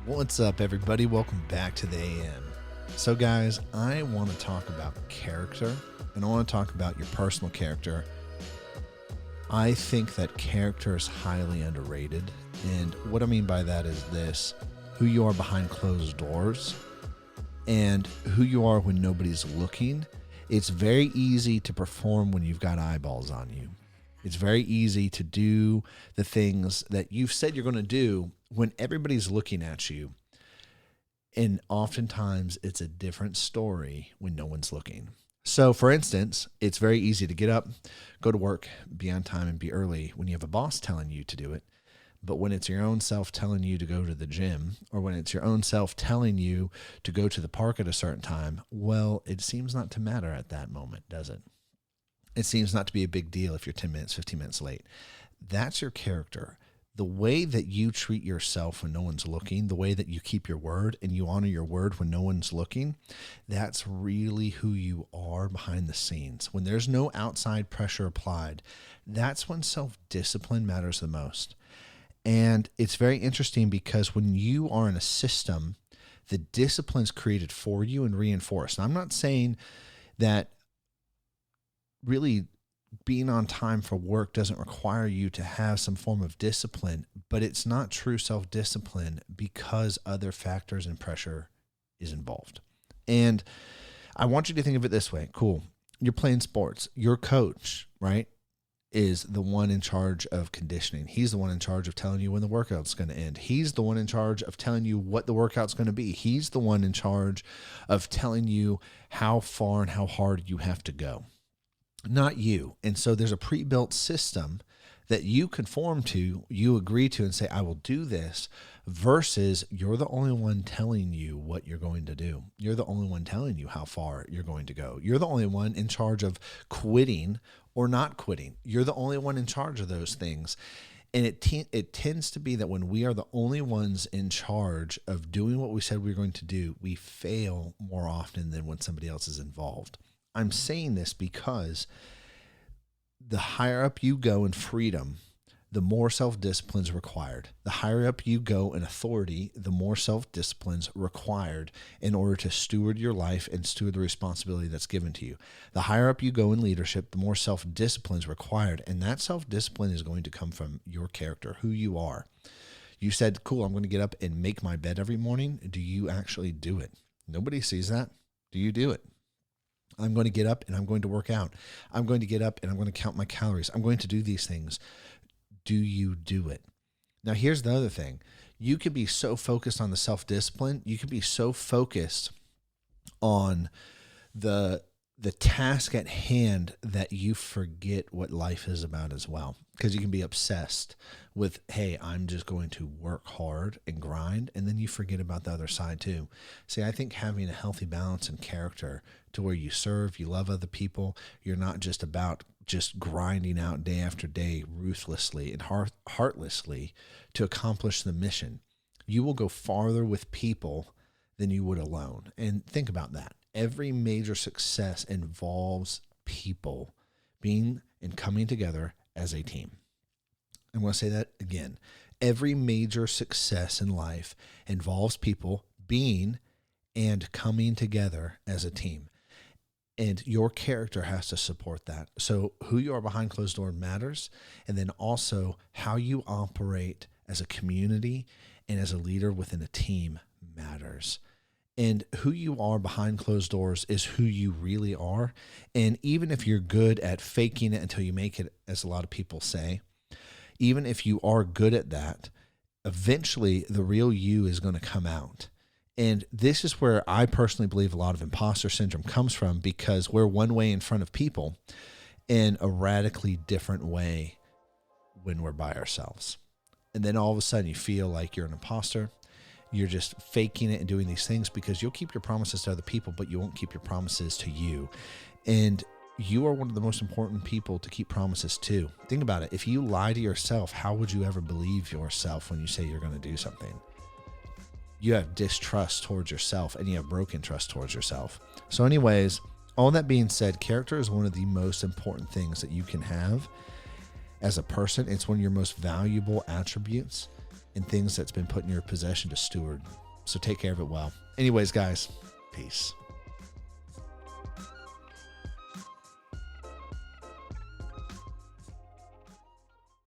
What's up, everybody? Welcome back to the AM. So, guys, I want to talk about character, and I want to talk about your personal character. I think that character is highly underrated, and what I mean by that is this: who you are behind closed doors and who you are when nobody's looking. It's very easy to perform when you've got eyeballs on you. It's very easy to do the things that you've said you're going to do when everybody's looking at you. And oftentimes it's a different story when no one's looking. So, for instance, it's very easy to get up, go to work, be on time, and be early when you have a boss telling you to do it. But when it's your own self telling you to go to the gym, or when it's your own self telling you to go to the park at a certain time, well, it seems not to matter at that moment, does it? It seems not to be a big deal if you're 10 minutes, 15 minutes late. That's your character. The way that you treat yourself when no one's looking, the way that you keep your word and you honor your word when no one's looking, that's really who you are behind the scenes. When there's no outside pressure applied, that's when self-discipline matters the most. And it's very interesting because when you are in a system, the discipline's created for you and reinforced. And I'm not saying that really being on time for work doesn't require you to have some form of discipline, but it's not true self-discipline because other factors and pressure is involved. And I want you to think of it this way. Cool. You're playing sports. Your coach, right, is the one in charge of conditioning. He's the one in charge of telling you when the workout's going to end. He's the one in charge of telling you what the workout's going to be. He's the one in charge of telling you how far and how hard you have to go. Not you. And so there's a pre-built system that you conform to, you agree to and say, I will do this, versus you're the only one telling you what you're going to do. You're the only one telling you how far you're going to go. You're the only one in charge of quitting or not quitting. You're the only one in charge of those things. And it tends to be that when we are the only ones in charge of doing what we said we were going to do, we fail more often than when somebody else is involved. I'm saying this because the higher up you go in freedom, the more self-discipline is required. The higher up you go in authority, the more self-discipline is required in order to steward your life and steward the responsibility that's given to you. The higher up you go in leadership, the more self-discipline is required. And that self-discipline is going to come from your character, who you are. You said, cool, I'm going to get up and make my bed every morning. Do you actually do it? Nobody sees that. Do you do it? I'm going to get up and I'm going to work out. I'm going to get up and I'm going to count my calories. I'm going to do these things. Do you do it? Now, here's the other thing. You can be so focused on the self-discipline. You can be so focused on the task at hand that you forget what life is about as well. Because you can be obsessed with, hey, I'm just going to work hard and grind, and then you forget about the other side too. See, I think having a healthy balance and character to where you serve, you love other people, you're not just about just grinding out day after day ruthlessly and heartlessly to accomplish the mission. You will go farther with people than you would alone. And think about that. Every major success involves people being and coming together as a team. I'm going to say that again. Every major success in life involves people being and coming together as a team. And your character has to support that. So who you are behind closed doors matters. And then also how you operate as a community and as a leader within a team matters. And who you are behind closed doors is who you really are. And even if you're good at faking it until you make it, as a lot of people say, even if you are good at that, eventually the real you is going to come out. And this is where I personally believe a lot of imposter syndrome comes from, because we're one way in front of people in a radically different way when we're by ourselves. And then all of a sudden you feel like you're an imposter. You're just faking it and doing these things because you'll keep your promises to other people, but you won't keep your promises to you. And you are one of the most important people to keep promises to. Think about it. If you lie to yourself, how would you ever believe yourself when you say you're going to do something? You have distrust towards yourself and you have broken trust towards yourself. So anyways, all that being said, character is one of the most important things that you can have. as a person. It's one of your most valuable attributes and things that's been put in your possession to steward. So take care of it well. Anyways, guys, peace.